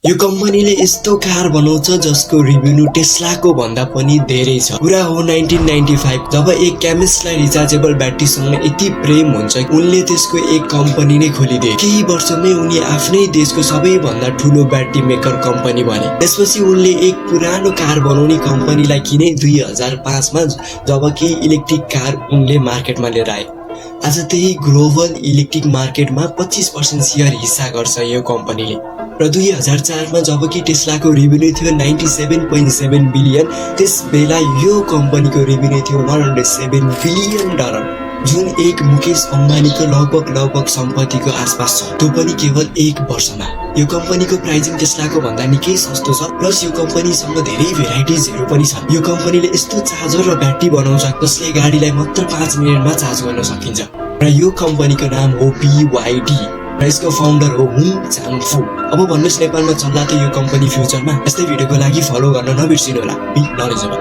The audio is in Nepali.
यो कम्पनीले यस्तो कार बनाउँछ जसको रेभेन्यू टेस्लाको भन्दा पनि धेरै छ। कुरा हो 1995 जब एक केमिस्टलाई रिचार्जेबल ब्याट्रीसँग यति प्रेम हुन्छ उनले त्यसको एक कम्पनी नै खोलिदिए। केही वर्षमै उनी आफ्नै देशको सबैभन्दा ठूलो ब्याट्री मेकर कम्पनी बने। त्यसपछि उनले एक पुरानो कार बनाउने कम्पनीलाई किने 2005 मा जब केही इलेक्ट्रिक कार उनले मार्केटमा लिएर आए। आज त्यही ग्लोबल इलेक्ट्रिक मार्केटमा 25% शेयर हिस्सा गर्छ यो कम्पनीले। र 2004 मा जब कि टेस्लाको रेभेन्यू थियो 97.7 बिलियन, त्यस बेला यो कम्पनीको रेभेन्यू थियो $107 बिलियन, जुन एक मुकेश अम्बानीको लगभग सम्पत्तिको आसपास छ, त्यो पनि केवल एक वर्षमा। यो कम्पनीको प्राइसिङ टेस्लाको भन्दा निकै सस्तो छ, प्लस यो कम्पनीसँग धेरै भेराइटिजहरू पनि छन्। यो कम्पनीले यस्तो चार्जर र ब्याट्री बनाउँछ जसले गाडीलाई मात्र 5 मिनेटमा चार्ज गर्न सकिन्छ। र यो कम्पनीको नाम हो BYD र यसको फाउन्डर हो हुङ चाङफू। अब भन्नुहोस् नेपालमा चल्ला त यो कम्पनी फ्युचरमा? यस्तै भिडियोको लागि फलो गर्न नबिर्सिनु होला। Be knowledgeable.